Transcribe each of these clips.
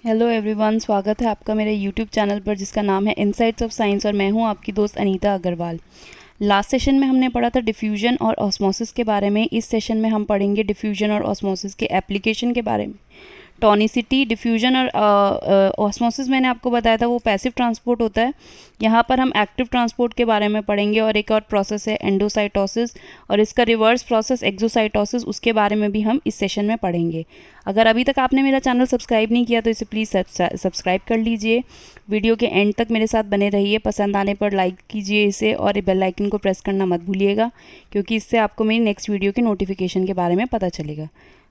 Hello everyone, स्वागत है आपका मेरे यूट्यूब चैनल पर जिसका नाम है इनसाइट्स ऑफ साइंस और मैं हूं आपकी दोस्त अनीता अग्रवाल। लास्ट सेशन में हमने पढ़ा था डिफ्यूजन और ऑस्मोसिस के बारे में। इस सेशन में हम पढ़ेंगे डिफ्यूजन और ऑस्मोसिस के एप्लीकेशन के बारे में। टॉनिसिटी, डिफ्यूजन और ऑस्मोसिस मैंने आपको बताया था वो पैसिव ट्रांसपोर्ट होता है। यहाँ पर हम एक्टिव ट्रांसपोर्ट के बारे में पढ़ेंगे और एक और प्रोसेस है एंडोसाइटोसिस और इसका रिवर्स प्रोसेस एक्सोसाइटोसिस, उसके बारे में भी हम इस सेशन में पढ़ेंगे। अगर अभी तक आपने मेरा चैनल सब्सक्राइब नहीं किया तो इसे प्लीज़ सब्सक्राइब कर लीजिए। वीडियो के एंड तक मेरे साथ बने रहिए। पसंद आने पर लाइक कीजिए इसे और बेल आइकन को प्रेस करना मत भूलिएगा, क्योंकि इससे आपको मेरी नेक्स्ट वीडियो के नोटिफिकेशन के बारे में पता चलेगा।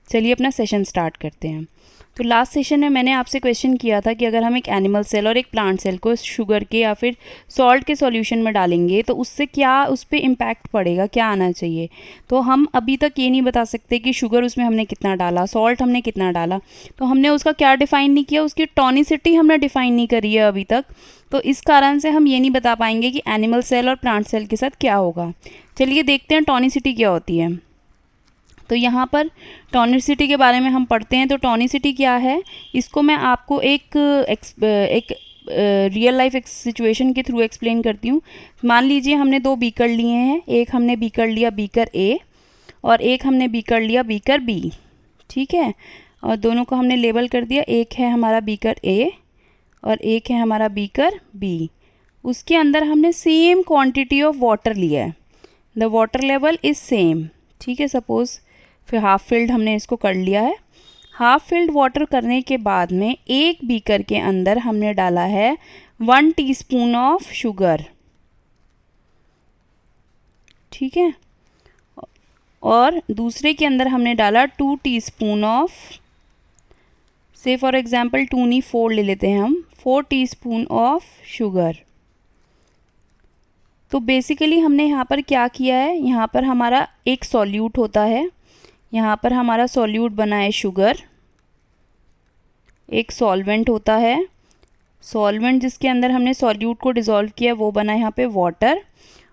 चलिए अपना सेशन स्टार्ट करते हैं। तो लास्ट सेशन में मैंने आपसे क्वेश्चन किया था कि अगर हम एक एनिमल सेल और एक प्लांट सेल को शुगर के या फिर सॉल्ट के सॉल्यूशन में डालेंगे तो उससे क्या उस पर इम्पैक्ट पड़ेगा, क्या आना चाहिए। तो हम अभी तक ये नहीं बता सकते कि शुगर उसमें हमने कितना डाला, सॉल्ट हमने कितना डाला, तो हमने उसका क्या डिफ़ाइन नहीं किया, उसकी टॉनिसिटी हमने डिफ़ाइन नहीं करी है अभी तक। तो इस कारण से हम ये नहीं बता पाएंगे कि एनिमल सेल और प्लांट सेल के साथ क्या होगा। चलिए देखते हैं टॉनिसिटी क्या होती है। तो यहाँ पर टॉनिसिटी के बारे में हम पढ़ते हैं। तो टॉनिसिटी क्या है, इसको मैं आपको एक रियल लाइफ एक सिचुएशन के थ्रू एक्सप्लेन करती हूँ। मान लीजिए हमने दो बीकर लिए हैं, एक हमने बीकर लिया बीकर ए और एक हमने बीकर लिया बीकर बी, ठीक है। और दोनों को हमने लेबल कर दिया, एक है हमारा बीकर ए और एक है हमारा बीकर बी। उसके अंदर हमने सेम क्वांटिटी ऑफ वाटर लिया है, the water level is same, ठीक है। सपोज़ फिर हाफ फिल्ड हमने इसको कर लिया है। हाफ फिल्ड वाटर करने के बाद में एक बीकर के अंदर हमने डाला है 1 टीस्पून ऑफ शुगर, ठीक है। और दूसरे के अंदर हमने डाला 2 टीस्पून ऑफ, से फॉर एग्जांपल 2 नहीं 4 ले लेते हैं हम, 4 टीस्पून ऑफ शुगर। तो बेसिकली हमने यहाँ पर क्या किया है, यहाँ पर हमारा एक सॉल्यूट होता है, यहाँ पर हमारा सॉल्यूट बना है शुगर, एक सॉल्वेंट होता है, सॉल्वेंट जिसके अंदर हमने सॉल्यूट को डिज़ोल्व किया वो बना यहाँ पे वाटर।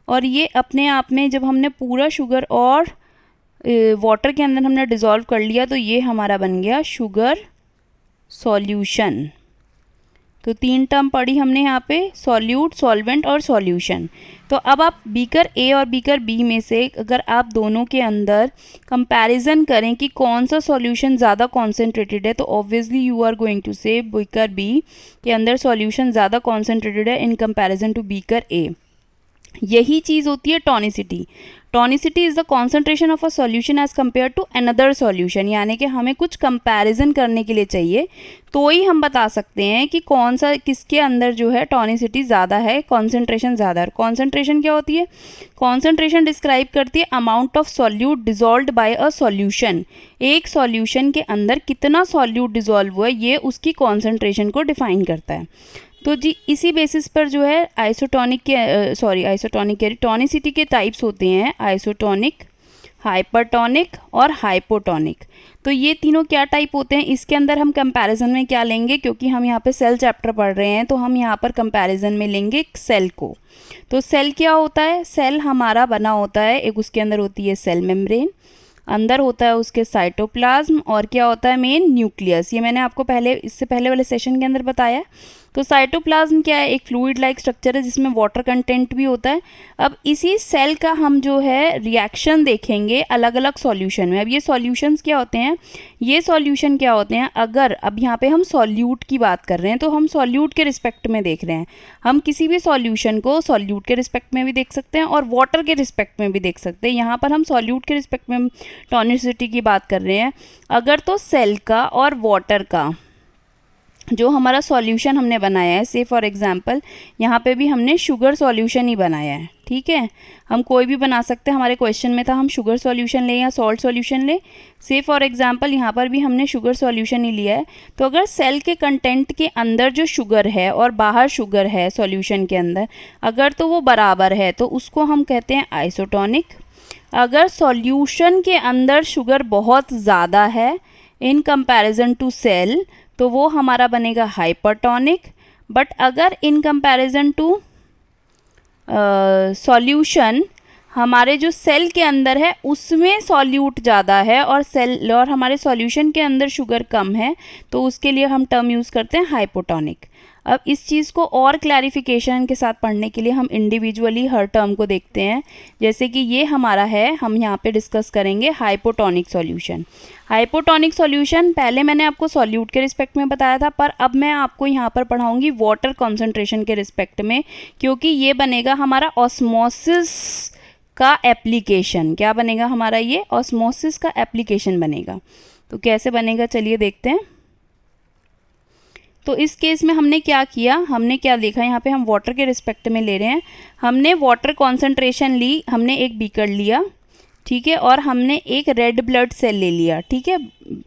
और ये अपने आप में जब हमने पूरा शुगर और वाटर के अंदर हमने डिज़ोल्व कर लिया तो ये हमारा बन गया शुगर सॉल्यूशन। तो 3 टर्म पढ़ी हमने यहाँ पे, सॉल्यूट, सॉल्वेंट और सॉल्यूशन। तो अब आप बीकर ए और बीकर बी में से अगर आप दोनों के अंदर कंपैरिजन करें कि कौन सा सॉल्यूशन ज़्यादा कॉन्सेंट्रेटेड है, तो obviously you are going to say beaker B के अंदर सॉल्यूशन ज़्यादा कॉन्सेंट्रेटेड है in comparison to beaker A. यही चीज़ होती है tonicity. Tonicity is the concentration of a solution as compare to another solution, यानी कि हमें कुछ कंपैरिजन करने के लिए चाहिए तो ही हम बता सकते हैं कि कौन सा किसके अंदर जो है टॉनिसिटी ज़्यादा है, कॉन्सेंट्रेशन ज़्यादा है। कॉन्सेंट्रेशन क्या होती है, कॉन्सेंट्रेशन डिस्क्राइब करती है amount of solute dissolved by a solution. एक सॉल्यूशन के अंदर कितना सॉल्यूट डिजॉल्व हुआ है ये उसकी कॉन्सेंट्रेशन को डिफाइन करता है। तो जी इसी बेसिस पर जो है आइसोटोनिक के टॉनिसिटी के टाइप्स होते हैं, आइसोटोनिक, हाइपरटोनिक और हाइपोटोनिक। तो ये तीनों क्या टाइप होते हैं, इसके अंदर हम कंपैरिजन में क्या लेंगे, क्योंकि हम यहाँ पे सेल चैप्टर पढ़ रहे हैं तो हम यहाँ पर कंपैरिजन में लेंगे सेल को। तो सेल क्या होता है, सेल हमारा बना होता है, एक उसके अंदर होती है सेल मेम्ब्रेन, अंदर होता है उसके साइटोप्लाज्म और क्या होता है मेन न्यूक्लियस। ये मैंने आपको इससे पहले वाले सेशन के अंदर बताया। तो साइटोप्लाज्म क्या है, एक फ्लूइड लाइक स्ट्रक्चर है जिसमें वाटर कंटेंट भी होता है। अब इसी सेल का हम जो है रिएक्शन देखेंगे अलग अलग सॉल्यूशन में। अब ये सॉल्यूशंस क्या होते हैं, ये सॉल्यूशन क्या होते हैं, अगर अब यहाँ पे हम सॉल्यूट की बात कर रहे हैं तो हम सॉल्यूट के रिस्पेक्ट में देख रहे हैं। हम किसी भी सॉल्यूशन को सॉल्यूट के रिस्पेक्ट में भी देख सकते हैं और वाटर के रिस्पेक्ट में भी देख सकते हैं। यहाँ पर हम सॉल्यूट के रिस्पेक्ट में टॉनिसिटी की बात कर रहे हैं। अगर तो सेल का और वाटर का जो हमारा सॉल्यूशन हमने बनाया है, से फॉर एग्जांपल यहाँ पे भी हमने शुगर सॉल्यूशन ही बनाया है, ठीक है। हम कोई भी बना सकते हैं, हमारे क्वेश्चन में था हम शुगर सॉल्यूशन लें या सॉल्ट सॉल्यूशन लें। से फॉर एग्जांपल यहाँ पर भी हमने शुगर सॉल्यूशन ही लिया है। तो अगर सेल के कंटेंट के अंदर जो शुगर है और बाहर शुगर है सॉल्यूशन के अंदर, अगर तो वो बराबर है तो उसको हम कहते हैं आइसोटोनिक। अगर सॉल्यूशन के अंदर शुगर बहुत ज़्यादा है इन कंपैरिजन टू सेल तो वो हमारा बनेगा हाइपरटोनिक। बट अगर इन कंपैरिजन टू सॉल्यूशन हमारे जो सेल के अंदर है उसमें सॉल्यूट ज़्यादा है और हमारे सॉल्यूशन के अंदर शुगर कम है, तो उसके लिए हम टर्म यूज़ करते हैं हाइपोटोनिक। अब इस चीज़ को और क्लैरिफिकेशन के साथ पढ़ने के लिए हम इंडिविजुअली हर टर्म को देखते हैं। जैसे कि ये हमारा है, हम यहाँ पे डिस्कस करेंगे हाइपोटोनिक सॉल्यूशन। हाइपोटोनिक सॉल्यूशन पहले मैंने आपको सॉल्यूट के रिस्पेक्ट में बताया था, पर अब मैं आपको यहाँ पर पढ़ाऊँगी वाटर कॉन्सेंट्रेशन के रिस्पेक्ट में, क्योंकि ये बनेगा हमारा ऑस्मोसिस का एप्लीकेशन। क्या बनेगा हमारा? ये ऑस्मोसिस का एप्लीकेशन बनेगा। तो कैसे बनेगा चलिए देखते हैं। तो इस केस में हमने क्या किया, हमने क्या देखा, यहाँ पे हम वाटर के रिस्पेक्ट में ले रहे हैं। हमने वाटर कॉन्सेंट्रेशन ली, हमने एक बीकर लिया, ठीक है, और हमने एक रेड ब्लड सेल ले लिया, ठीक है।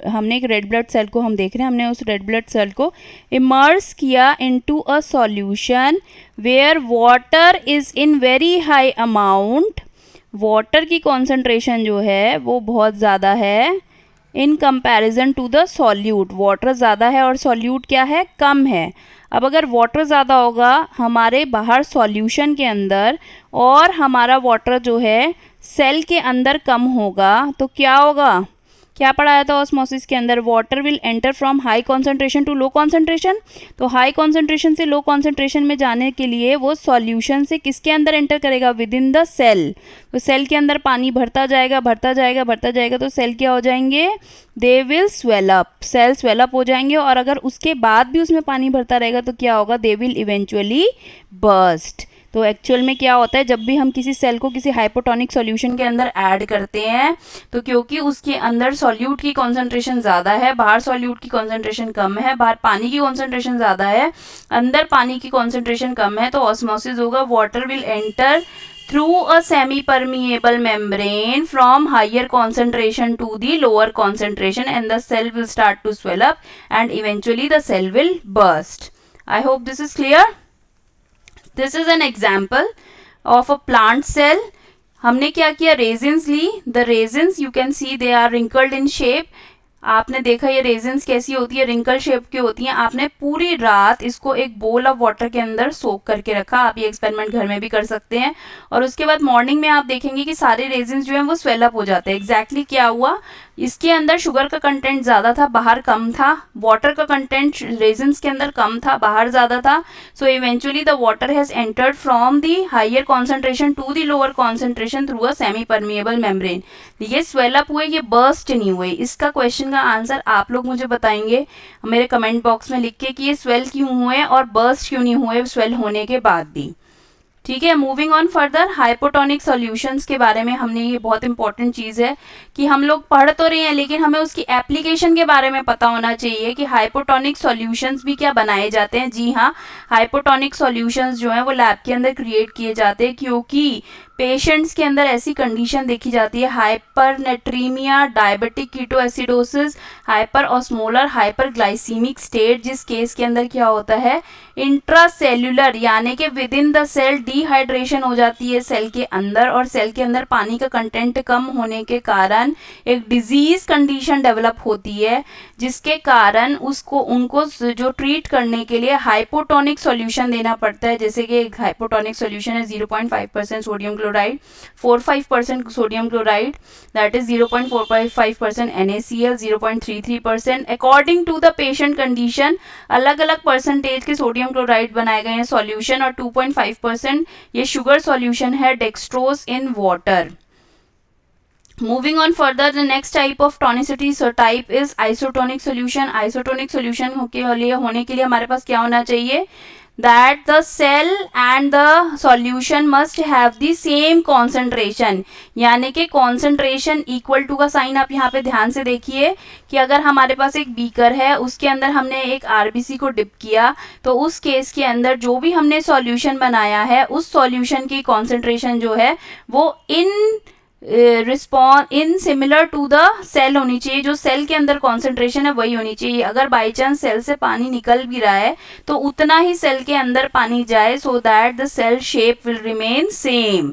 हमने एक रेड ब्लड सेल को हम देख रहे हैं, हमने उस रेड ब्लड सेल को इमर्स किया into a solution where water is in very high amount. Water की कॉन्सेंट्रेशन जो है वो बहुत ज़्यादा है in comparison to the solute. Water ज़्यादा है और सॉल्यूट क्या है? कम है। अब अगर वाटर ज़्यादा होगा हमारे बाहर सॉल्यूशन के अंदर और हमारा वाटर जो है सेल के अंदर कम होगा, तो क्या होगा? क्या पढ़ाया था ऑस्मोसिस के अंदर? Water will enter from high concentration to low concentration. तो हाई कॉन्सेंट्रेशन से लो कॉन्सेंट्रेशन में जाने के लिए वो सॉल्यूशन से किसके अंदर एंटर करेगा? Within the cell. तो सेल के अंदर पानी भरता जाएगा भरता जाएगा भरता जाएगा, तो सेल क्या हो जाएंगे? They will swell up, cell swell up हो जाएंगे। और अगर उसके बाद भी उसमें पानी भरता रहेगा तो क्या होगा? They will eventually burst. तो एक्चुअल में क्या होता है, जब भी हम किसी सेल को किसी हाइपोटोनिक सॉल्यूशन के अंदर ऐड करते हैं, तो क्योंकि उसके अंदर सॉल्यूट की कॉन्सेंट्रेशन ज़्यादा है, बाहर सॉल्यूट की कॉन्सेंट्रेशन कम है, बाहर पानी की कॉन्सेंट्रेशन ज़्यादा है, अंदर पानी की कॉन्सेंट्रेशन कम है, तो ऑस्मोसिस होगा। Water will enter through a semi-permeable membrane from higher concentration to the lower concentration, and the cell will start to swell up and eventually the cell will burst. I hope this is clear. This is an example of a plant cell. हमने क्या किया? Raisins ली। The raisins you can see they are wrinkled in shape. आपने देखा ये resins कैसी होती है? रिंकल शेप की होती हैं। आपने पूरी रात इसको एक बोल ऑफ वाटर के अंदर सोक करके रखा। आप ये एक्सपेरिमेंट घर में भी कर सकते हैं। और उसके बाद मॉर्निंग में आप देखेंगे कि सारे रेजिन्स जो हैं वो स्वेल अप हो जाते हैं। एग्जैक्टली क्या हुआ? इसके अंदर शुगर का कंटेंट ज़्यादा था, बाहर कम था। वाटर का कंटेंट रेजिन्स के अंदर कम था, बाहर ज़्यादा था। So eventually the water has entered from the higher concentration to the lower concentration through a semi permeable membrane. ये स्वेल अप हुए, ये बर्स्ट नहीं हुए। इसका क्वेश्चन का आंसर आप लोग मुझे बताएंगे मेरे कमेंट बॉक्स में लिख के कि ये स्वेल क्यों हुए और बर्स्ट क्यों नहीं हुए स्वेल होने के बाद भी। ठीक है, moving on further, hypotonic solutions के बारे में हमने, ये बहुत इंपॉर्टेंट चीज़ है कि हम लोग पढ़ तो रहे हैं लेकिन हमें उसकी एप्लीकेशन के बारे में पता होना चाहिए कि हाइपोटोनिक सॉल्यूशंस भी क्या बनाए जाते हैं। जी हाँ, हाइपोटोनिक सॉल्यूशंस जो हैं वो लैब के अंदर क्रिएट किए जाते हैं, क्योंकि पेशेंट्स के अंदर ऐसी कंडीशन देखी जाती है, hypernatraemia, diabetic ketoacidosis, hyper osmolar hyperglycaemic state, जिस केस के अंदर क्या होता है, इंट्रासेल्युलर यानी कि within the cell dehydration हो जाती है सेल के अंदर, और सेल के अंदर पानी का कंटेंट कम होने के कारण एक डिजीज कंडीशन डेवलप होती है, जिसके कारण उनको जो ट्रीट करने के लिए हाइपोटोनिक सॉल्यूशन देना पड़ता है। जैसे कि एक हाइपोटोनिक सॉल्यूशन है 0.5% sodium chloride, 4-5% sodium chloride, that is 0.45% NaCl, 0.33%। According to the patient condition अलग अलग परसेंटेज के सोडियम क्लोराइड बनाए गए हैं सॉल्यूशन, और 2.5% ये शुगर सॉल्यूशन है dextrose in water. Moving on further, the next type of tonicity type is isotonic solution. Isotonic solution होने के लिए हमारे पास क्या होना चाहिए? That the cell and the solution must have the same concentration, यानी कि concentration equal to का साइन आप यहाँ पे ध्यान से देखिए कि अगर हमारे पास एक बीकर है, उसके अंदर हमने एक RBC को डिप किया, तो उस केस के अंदर जो भी हमने सॉल्यूशन बनाया है उस सॉल्यूशन की concentration जो है वो in similar to the cell होनी चाहिए। जो सेल के अंदर कॉन्सेंट्रेशन है वही होनी चाहिए। अगर बाई चांस सेल से पानी निकल भी रहा है तो उतना ही सेल के अंदर पानी जाए, so that the cell shape will remain same.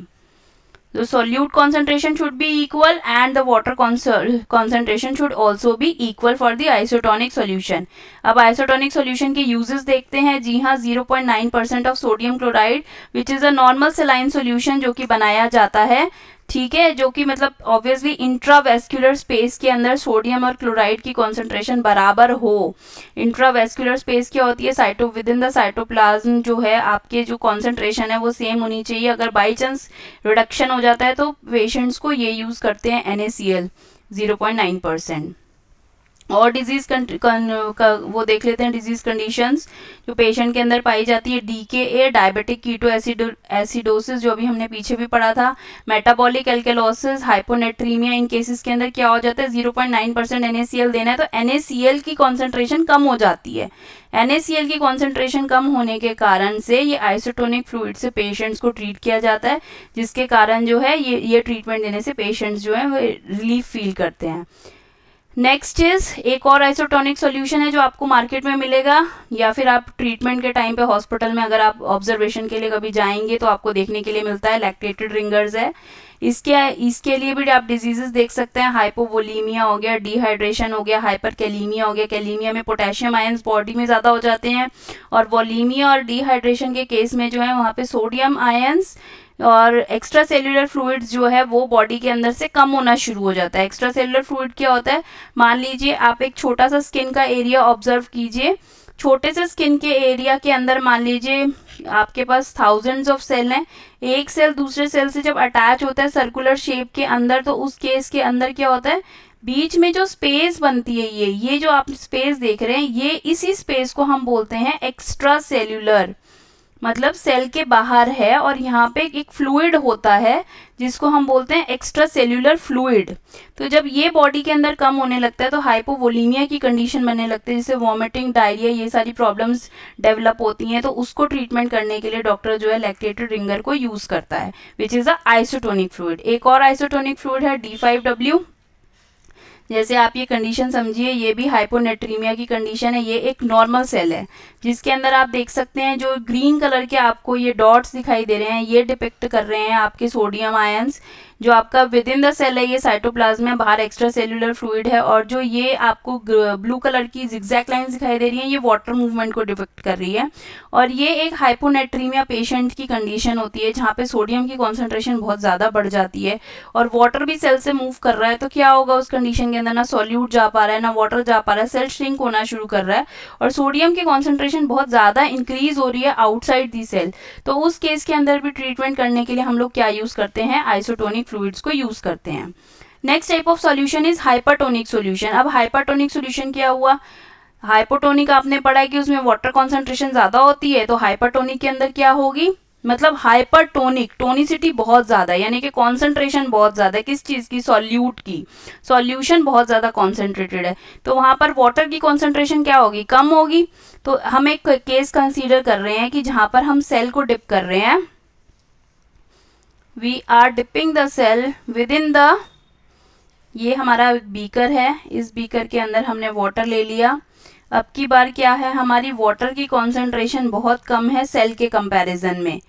The solute concentration should be equal and the water concentration should also be equal for the isotonic solution. अब isotonic solution के uses देखते हैं. जी हाँ, 0.9% of sodium chloride which is a normal saline solution जो कि बनाया जाता है, ठीक है, जो कि मतलब ऑब्वियसली इंट्रावेस्कुलर स्पेस के अंदर सोडियम और क्लोराइड की कॉन्सेंट्रेशन बराबर हो. इंट्रावेस्कुलर स्पेस क्या होती है, विद इन द साइटोप्लाज्म जो है आपके जो कॉन्सेंट्रेशन है वो सेम होनी चाहिए. अगर बाई चांस रिडक्शन हो जाता है तो पेशेंट्स को ये यूज करते हैं NaCl 0.9%. और डिजीज वो देख लेते हैं डिजीज कंडीशंस जो पेशेंट के अंदर पाई जाती है. DKA डायबिटिक कीटो एसिडोसिस जो अभी हमने पीछे भी पढ़ा था. मेटाबॉलिक एल्केलोसिस, हाइपोनेट्रीमिया, इन केसेस के अंदर क्या हो जाता है, 0.9% NaCl देना है तो NaCl की कॉन्सेंट्रेशन कम हो जाती है. NaCl की कॉन्सेंट्रेशन कम होने के कारण से ये आइसोटोनिक फ्लूइड से पेशेंट्स को ट्रीट किया जाता है, जिसके कारण जो है ये ट्रीटमेंट देने से पेशेंट्स जो है वो रिलीफ फील करते हैं. नेक्स्ट इज एक और आइसोटोनिक सॉल्यूशन है जो आपको मार्केट में मिलेगा या फिर आप ट्रीटमेंट के टाइम पे हॉस्पिटल में अगर आप ऑब्जर्वेशन के लिए कभी जाएंगे तो आपको देखने के लिए मिलता है. लैक्टेटेड रिंगर्स है. इसके लिए भी आप डिजीजेस देख सकते हैं. हाइपोवोलीमिया हो गया, डिहाइड्रेशन हो गया, हाइपरकैलीमिया हो गया. कैलीमिया में पोटेशियम आयंस बॉडी में ज़्यादा हो जाते हैं और वोलीमिया और डिहाइड्रेशन के केस में जो है वहाँ पे सोडियम आयंस और एक्स्ट्रा सेल्यूलर फ्लूइड्स जो है वो बॉडी के अंदर से कम होना शुरू हो जाता है. एक्स्ट्रा सेल्यूलर फ्लूइड क्या होता है, मान लीजिए आप एक छोटा सा स्किन का एरिया ऑब्जर्व कीजिए. छोटे से स्किन के एरिया के अंदर मान लीजिए आपके पास थाउजेंड्स ऑफ सेल हैं. एक सेल दूसरे सेल से जब अटैच होता है सर्कुलर शेप के अंदर तो उस केस के अंदर क्या होता है, बीच में जो स्पेस बनती है ये जो आप स्पेस देख रहे हैं ये इसी स्पेस को हम बोलते हैं एक्स्ट्रा सेल्यूलर, मतलब सेल के बाहर है और यहाँ पे एक फ्लूइड होता है जिसको हम बोलते हैं एक्स्ट्रा सेल्यूलर फ्लूइड. तो जब ये बॉडी के अंदर कम होने लगता है तो हाइपोवोलीमिया की कंडीशन बनने लगती है, जिससे वॉमिटिंग, डायरिया, ये सारी प्रॉब्लम्स डेवलप होती हैं. तो उसको ट्रीटमेंट करने के लिए डॉक्टर जो है लैक्टेटेड रिंगर को यूज करता है which is a isotonic fluid. एक और आइसोटोनिक फ्लूइड है D5W. जैसे आप ये कंडीशन समझिए, ये भी हाइपोनेट्रीमिया की कंडीशन है. ये एक नॉर्मल सेल है जिसके अंदर आप देख सकते हैं जो ग्रीन कलर के आपको ये डॉट्स दिखाई दे रहे हैं ये डिपिक्ट कर रहे हैं आपके सोडियम आयंस. जो आपका विद इन द सेल है ये साइटोप्लाज्म है, बाहर एक्स्ट्रा सेल्यूलर फ्लूइड है. और जो ये आपको ब्लू कलर की जिगजैग लाइंस दिखाई दे रही हैं ये वाटर मूवमेंट को डिपिक्ट कर रही है. और ये एक हाइपोनेट्रीमिया पेशेंट की कंडीशन होती है जहाँ पे सोडियम की कॉन्सेंट्रेशन बहुत ज़्यादा बढ़ जाती है और वाटर भी सेल से मूव कर रहा है. तो क्या होगा उस कंडीशन के अंदर, ना सॉल्यूट जा पा रहा है ना वाटर जा पा रहा है, सेल श्रिंक होना शुरू कर रहा है और सोडियम की कॉन्सेंट्रेशन बहुत ज़्यादा इंक्रीज हो रही है आउटसाइड दी सेल. तो उस केस के अंदर भी ट्रीटमेंट करने के लिए हम लोग क्या यूज़ करते हैं, आइसोटोनिक फ्लूइड्स को यूज़ करते हैं. Next type of solution is hypertonic solution. अब हाइपरटोनिक सॉल्यूशन क्या हुआ, हाइपोटोनिक आपने पढ़ा है कि उसमें वाटर कॉन्सेंट्रेशन ज़्यादा होती है, तो हाइपरटोनिक के अंदर क्या होगी, मतलब हाइपरटोनिक, टोनिसिटी बहुत ज़्यादा है यानी कि कॉन्सेंट्रेशन बहुत ज़्यादा है. किस चीज़ की, सॉल्यूट की. सॉल्यूशन बहुत ज़्यादा कॉन्सेंट्रेटेड है तो वहाँ पर वाटर की कॉन्सेंट्रेशन क्या होगी, कम होगी. तो हम एक केस कंसीडर कर रहे हैं कि जहाँ पर हम सेल को डिप कर रहे हैं, we are dipping the cell within the, ये हमारा बीकर है, इस बीकर के अंदर हमने वाटर ले लिया. अब की बार क्या है, हमारी वाटर की कॉन्सेंट्रेशन बहुत कम है सेल के कंपैरिजन में.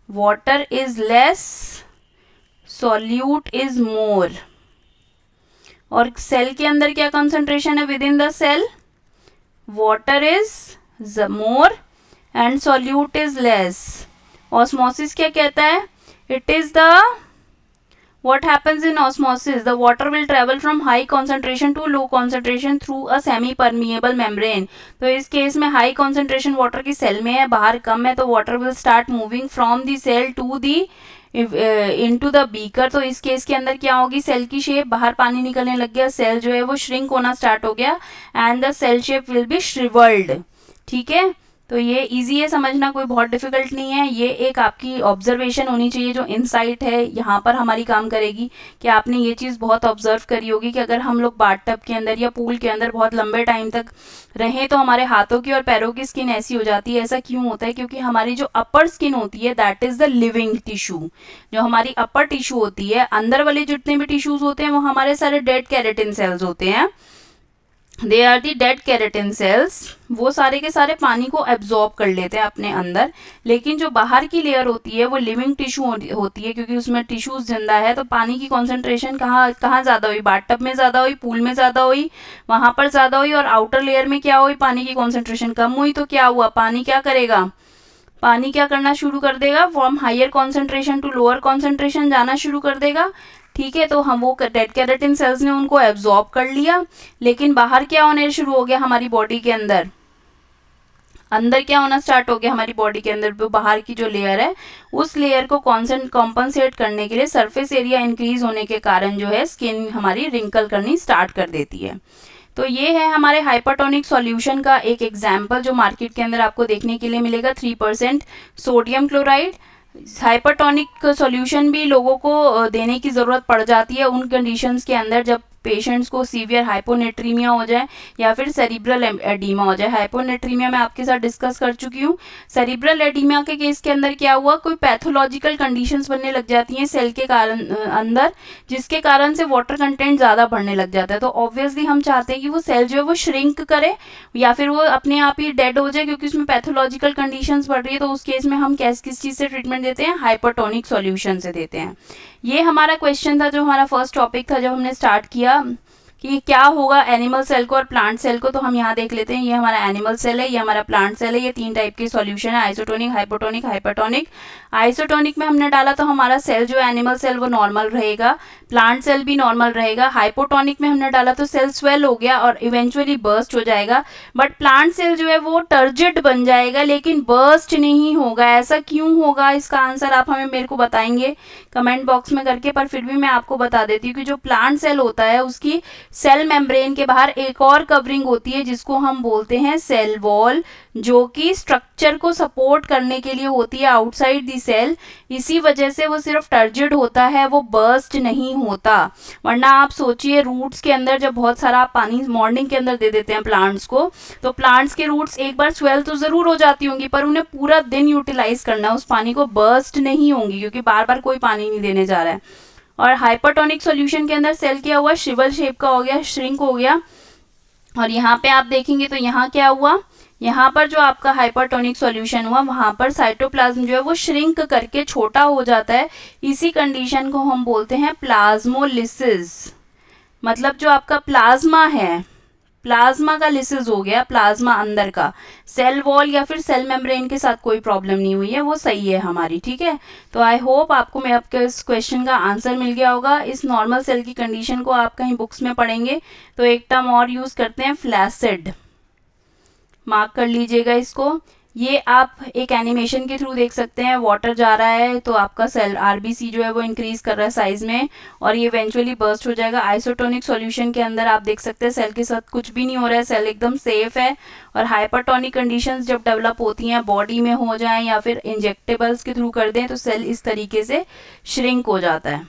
Water is less, solute is more. और सेल के अंदर क्या कॉन्सेंट्रेशन है within the cell, water is more and solute is less. Osmosis क्या कहता है, it is the, what happens in osmosis, the water will travel from high concentration to low concentration through a semi permeable membrane. तो इस case में high concentration water की cell में है, बाहर कम है, तो water will start moving from the cell to the into the beaker. तो इस केस के अंदर क्या होगी, सेल की शेप, बाहर पानी निकलने लग गया, सेल जो है वो श्रिंक होना स्टार्ट हो गया and the cell shape will be shrivelled. ठीक है, तो ये इजी है समझना, कोई बहुत डिफिकल्ट नहीं है. ये एक आपकी ऑब्जर्वेशन होनी चाहिए जो इनसाइट है यहाँ पर हमारी काम करेगी कि आपने ये चीज़ बहुत ऑब्जर्व करी होगी कि अगर हम लोग बाथटब के अंदर या पूल के अंदर बहुत लंबे टाइम तक रहें तो हमारे हाथों की और पैरों की स्किन ऐसी हो जाती है. ऐसा क्यों होता है, क्योंकि हमारी जो अपर स्किन होती है that is the living tissue. जो हमारी अपर टिश्यू होती है, अंदर वाले जितने भी टिश्यूज़ होते हैं वो हमारे सारे डेड कैरेटिन सेल्स होते हैं. They are the dead keratin cells, वो सारे के सारे पानी को एब्जॉर्ब कर लेते हैं अपने अंदर, लेकिन जो बाहर की लेयर होती है वो लिविंग टिश्यू होती है, क्योंकि उसमें टिश्यूज जिंदा है, तो पानी की कॉन्सेंट्रेशन कहाँ कहाँ ज़्यादा हुई, बाथटब में ज़्यादा हुई, पूल में ज़्यादा हुई, वहाँ पर ज़्यादा हुई, और आउटर लेयर में क्या हुई, पानी की कॉन्सेंट्रेशन कम हुई। तो क्या हुआ, पानी क्या करेगा, पानी क्या करना शुरू कर देगा, from higher concentration to lower concentration जाना शुरू कर देगा। ठीक है, तो हम वो डेड केराटिन सेल्स ने उनको एब्जॉर्ब कर लिया, लेकिन बाहर क्या होने शुरू हो गया हमारी बॉडी के अंदर, अंदर क्या होना स्टार्ट हो गया हमारी बॉडी के अंदर, वो बाहर की जो लेयर है उस लेयर को कॉम्पनसेट करने के लिए सरफेस एरिया इंक्रीज होने के कारण जो है स्किन हमारी रिंकल करनी स्टार्ट कर देती है। तो ये है हमारे हाइपरटोनिक सॉल्यूशन का एक एग्जाम्पल जो मार्केट के अंदर आपको देखने के लिए मिलेगा, 3% सोडियम क्लोराइड। हाइपरटोनिक सॉल्यूशन भी लोगों को देने की ज़रूरत पड़ जाती है उन कंडीशंस के अंदर जब पेशेंट्स को सीवियर हाइपोनेट्रीमिया हो जाए या फिर सेरिब्रल एडीमा हो जाए। हाइपोनेट्रीमिया मैं आपके साथ डिस्कस कर चुकी हूँ। सेरिब्रल एडीमा के केस के अंदर क्या हुआ, कोई पैथोलॉजिकल कंडीशंस बनने लग जाती हैं सेल के कारण अंदर, जिसके कारण से वाटर कंटेंट ज़्यादा बढ़ने लग जाता है। तो ऑब्वियसली हम चाहते हैं कि वो सेल जो है वो श्रिंक करे या फिर वो अपने आप ही डेड हो जाए, क्योंकि उसमें पैथोलॉजिकल कंडीशंस बढ़ रही है। तो उस केस में हम किस चीज़ से ट्रीटमेंट देते हैं, हाइपरटोनिक सॉल्यूशन से देते हैं। ये हमारा क्वेश्चन था जो हमारा फर्स्ट टॉपिक था जब हमने स्टार्ट किया कि क्या होगा एनिमल सेल को और प्लांट सेल को। तो हम यहाँ देख लेते हैं, ये हमारा एनिमल सेल है, ये हमारा प्लांट सेल है, ये 3 टाइप के सॉल्यूशन है, आइसोटोनिक, हाइपोटोनिक, हाइपरटोनिक। आइसोटोनिक में हमने डाला तो हमारा सेल जो एनिमल सेल वो नॉर्मल रहेगा, प्लांट सेल भी नॉर्मल रहेगा। हाइपोटोनिक में हमने डाला तो सेल स्वेल हो गया और इवेंचुअली बर्स्ट हो जाएगा, बट प्लांट सेल जो है वो टर्जिड बन जाएगा लेकिन बर्स्ट नहीं होगा। ऐसा क्यों होगा, इसका आंसर आप हमें मेरे को बताएंगे कमेंट बॉक्स में करके, पर फिर भी मैं आपको बता देती हूँ कि जो प्लांट सेल होता है उसकी सेल मेम्ब्रेन के बाहर एक और कवरिंग होती है जिसको हम बोलते हैं सेल वॉल, जो कि स्ट्रक्चर को सपोर्ट करने के लिए होती है आउटसाइड दी सेल। इसी वजह से वो सिर्फ टर्जिड होता है, वो बर्स्ट नहीं होता। वरना आप सोचिए रूट्स के अंदर जब बहुत सारा पानी मॉर्निंग के अंदर दे देते हैं प्लांट्स को, तो प्लांट्स के रूट्स एक बार स्वेल तो जरूर हो जाती होंगी, पर उन्हें पूरा दिन यूटिलाइज करना है उस पानी को, बर्स्ट नहीं होंगी क्योंकि बार बार कोई पानी नहीं देने जा रहा है। और हाइपरटोनिक सॉल्यूशन के अंदर सेल क्या हुआ, शिवल शेप का हो गया, श्रिंक हो गया। और यहाँ पे आप देखेंगे तो यहाँ क्या हुआ, यहाँ पर जो आपका हाइपरटोनिक सॉल्यूशन हुआ वहाँ पर साइटोप्लाज्म जो है वो श्रिंक करके छोटा हो जाता है। इसी कंडीशन को हम बोलते हैं प्लाज्मोलिसिस। मतलब जो आपका प्लाज्मा है, प्लाज्मा का लिसिस हो गया, प्लाज्मा अंदर का, सेल वॉल या फिर सेल मेम्ब्रेन के साथ कोई प्रॉब्लम नहीं हुई है, वो सही है हमारी। ठीक है, तो आई होप आपको मैं आपके इस क्वेश्चन का आंसर मिल गया होगा। इस नॉर्मल सेल की कंडीशन को आप कहीं बुक्स में पढ़ेंगे तो एक टर्म और यूज करते हैं, फ्लैसिड, मार्क कर लीजिएगा इसको। ये आप एक एनिमेशन के थ्रू देख सकते हैं, वाटर जा रहा है तो आपका सेल आरबीसी जो है वो इंक्रीज कर रहा है साइज में और ये इवेंचुअली बर्स्ट हो जाएगा। आइसोटोनिक सॉल्यूशन के अंदर आप देख सकते हैं सेल के साथ कुछ भी नहीं हो रहा है, सेल एकदम सेफ है। और हाइपरटोनिक कंडीशंस जब डेवलप होती हैं बॉडी में हो जाएं या फिर इंजेक्टेबल्स के थ्रू कर दें तो सेल इस तरीके से श्रिंक हो जाता है।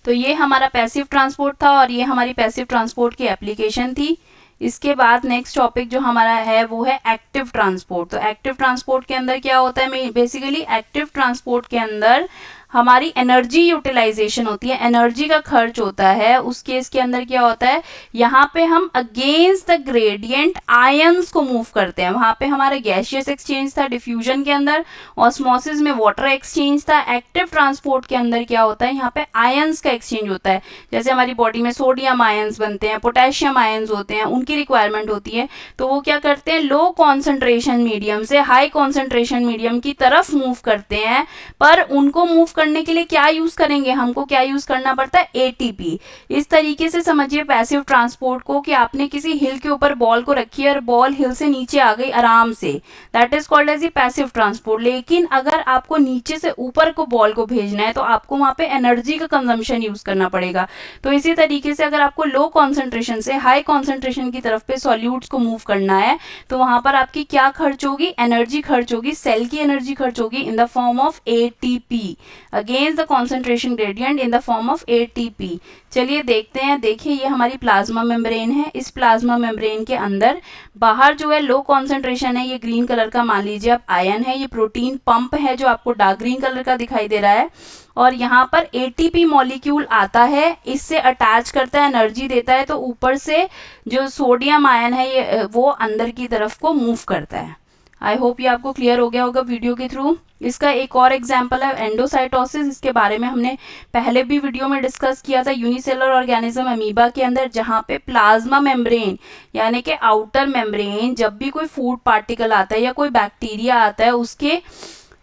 तो ये हमारा पैसिव ट्रांसपोर्ट था और ये हमारी पैसिव ट्रांसपोर्ट की एप्लीकेशन थी। इसके बाद नेक्स्ट टॉपिक जो हमारा है वो है एक्टिव ट्रांसपोर्ट। तो एक्टिव ट्रांसपोर्ट के अंदर क्या होता है, बेसिकली एक्टिव ट्रांसपोर्ट के अंदर हमारी एनर्जी यूटिलाइजेशन होती है, एनर्जी का खर्च होता है। उस केस के अंदर क्या होता है, यहाँ पे हम अगेंस्ट द ग्रेडियंट आयंस को मूव करते हैं। वहाँ पे हमारा गैसियस एक्सचेंज था डिफ्यूजन के अंदर, ऑस्मोसिस में वाटर एक्सचेंज था। एक्टिव ट्रांसपोर्ट के अंदर क्या होता है, यहाँ पे आयंस का एक्सचेंज होता है। जैसे हमारी बॉडी में सोडियम आयंस बनते हैं, पोटेशियम आयंस होते हैं, उनकी रिक्वायरमेंट होती है। तो वो क्या करते हैं, लो कॉन्सेंट्रेशन मीडियम से हाई कॉन्सेंट्रेशन मीडियम की तरफ मूव करते हैं। पर उनको मूव करने के लिए क्या यूज करेंगे, हमको क्या यूज करना पड़ता है, एटीपी। इस तरीके से समझिए पैसिव ट्रांसपोर्ट को कि आपने किसी हिल के ऊपर बॉल को रखी है और बॉल हिल से नीचे आ गई आराम से, that is called as a passive transport. लेकिन अगर आपको नीचे से ऊपर को बॉल को भेजना है तो आपको वहां पे एनर्जी का कंजम्पशन यूज करना पड़ेगा। तो इसी तरीके से अगर आपको लो कॉन्सेंट्रेशन से हाई कॉन्सेंट्रेशन की तरफ पे सॉल्यूट्स को मूव करना है तो वहां पर आपकी क्या खर्च होगी, एनर्जी खर्च होगी, सेल की एनर्जी खर्च होगी in the form of ATP. Against the concentration gradient in the form of ATP। चलिए देखते हैं। देखिए ये हमारी प्लाज्मा मेम्ब्रेन है। इस प्लाज्मा मेम्ब्रेन के अंदर बाहर जो है लो कॉन्सेंट्रेशन है, ये ग्रीन कलर का मान लीजिए आप आयन है, ये प्रोटीन पंप है जो आपको डार्क ग्रीन कलर का दिखाई दे रहा है, और यहाँ पर ATP मॉलिक्यूल आता है, इससे अटैच करता है, एनर्जी देता है, तो ऊपर से जो सोडियम आयन है ये वो अंदर की तरफ को मूव करता है। आई होप ये आपको क्लियर हो गया होगा वीडियो के थ्रू। इसका एक और एग्जाम्पल है एंडोसाइटोसिस। इसके बारे में हमने पहले भी वीडियो में डिस्कस किया था। यूनिसेलुलर ऑर्गेनिज्म अमीबा के अंदर जहाँ पे प्लाज्मा मेम्ब्रेन यानी कि आउटर मेम्ब्रेन, जब भी कोई फूड पार्टिकल आता है या कोई बैक्टीरिया आता है, उसके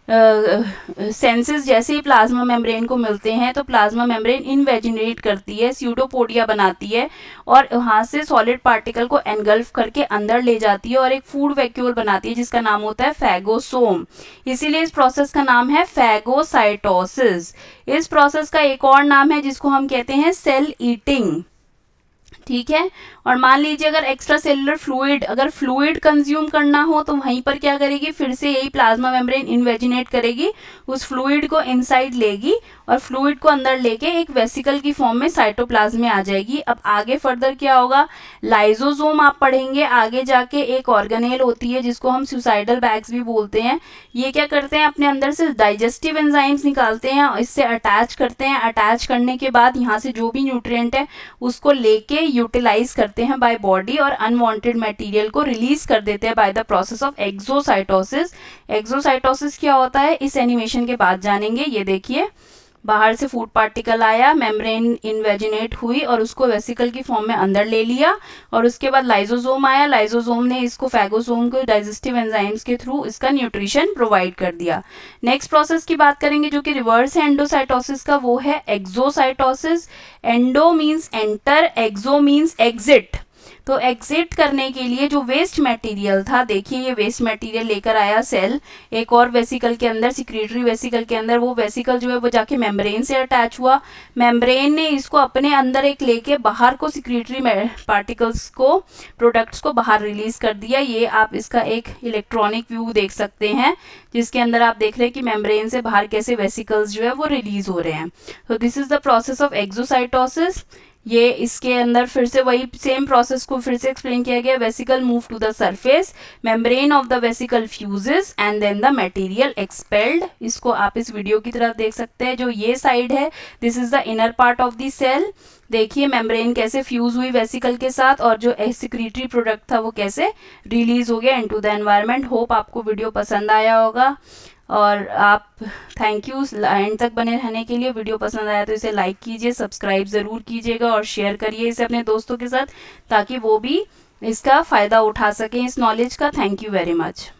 सेंसेस जैसे ही प्लाज्मा मेम्ब्रेन को मिलते हैं तो प्लाज्मा मेम्ब्रेन इनवेजिनेट करती है, स्यूडोपोडिया बनाती है और वहाँ से सॉलिड पार्टिकल को एनगल्फ करके अंदर ले जाती है और एक फूड वैक्यूल बनाती है जिसका नाम होता है फैगोसोम। इसीलिए इस प्रोसेस का नाम है फैगोसाइटोसिस। इस प्रोसेस का एक और नाम है जिसको हम कहते हैं सेल ईटिंग। ठीक है। और मान लीजिए अगर एक्स्ट्रा सेलुलर फ्लूइड, अगर फ्लूइड कंज्यूम करना हो तो वहीं पर क्या करेगी, फिर से यही प्लाज्मा मेम्ब्रेन इन्वेजिनेट करेगी, उस फ्लूइड को इनसाइड लेगी और फ्लूइड को अंदर लेके एक वेसिकल की फॉर्म में साइटोप्लाज्म में आ जाएगी। अब आगे फर्दर क्या होगा, लाइजोसोम आप पढ़ेंगे आगे जाके। एक ऑर्गेनेल होती है जिसको हम सुसाइडल बैग्स भी बोलते हैं। ये क्या करते हैं, अपने अंदर से डाइजेस्टिव एंजाइम्स निकालते हैं, इससे अटैच करते हैं। अटैच करने के बाद यहाँ से जो भी न्यूट्रिएंट है उसको लेके यूटिलाइज करते हैं बाय बॉडी और अनवांटेड मटेरियल को रिलीज कर देते हैं by the process of exocytosis. Exocytosis क्या होता है इस एनिमेशन के बाद जानेंगे। ये देखिए, बाहर से फूड पार्टिकल आया, मेम्ब्रेन इन्वेजिनेट हुई और उसको वेसिकल की फॉर्म में अंदर ले लिया, और उसके बाद लाइजोसोम आया, लाइजोसोम ने इसको फैगोसोम को डाइजेस्टिव एंजाइम्स के थ्रू इसका न्यूट्रिशन प्रोवाइड कर दिया। नेक्स्ट प्रोसेस की बात करेंगे जो कि रिवर्स है एंडोसाइटोसिस का, वो है एक्सोसाइटोसिस। एंडो मीन्स एंटर, एक्सो मीन्स एग्जिट। तो एग्जिट करने के लिए जो वेस्ट मटेरियल था, देखिए ये वेस्ट मटेरियल लेकर आया सेल एक और वेसिकल के अंदर, सिक्रीटरी वेसिकल के अंदर। वो वेसिकल जो है वो जाके मेम्ब्रेन से अटैच हुआ, मेम्ब्रेन ने इसको अपने अंदर एक लेके बाहर को सिक्रीटरी पार्टिकल्स को, प्रोडक्ट्स को बाहर रिलीज कर दिया। ये आप इसका एक इलेक्ट्रॉनिक व्यू देख सकते हैं जिसके अंदर आप देख रहे हैं कि मेम्ब्रेन से बाहर कैसे वेसिकल्स जो है वो रिलीज हो रहे हैं। तो this is the process of exocytosis. ये इसके अंदर फिर से वही सेम प्रोसेस को फिर से एक्सप्लेन किया गया। Vesicle move to the surface, membrane of the vesicle fuses and then the material expelled. इसको आप इस वीडियो की तरफ देख सकते हैं। जो ये साइड है this is the inner part of the cell. देखिए मेम्ब्रेन कैसे फ्यूज हुई वेसिकल के साथ और जो सिक्रीटरी प्रोडक्ट था वो कैसे रिलीज हो गया इनटू द एनवायरनमेंट। होप आपको वीडियो पसंद आया होगा और आप थैंक यू एंड तक बने रहने के लिए। वीडियो पसंद आया तो इसे लाइक कीजिए, सब्सक्राइब ज़रूर कीजिएगा और शेयर करिए इसे अपने दोस्तों के साथ ताकि वो भी इसका फ़ायदा उठा सकें इस नॉलेज का। Thank you very much.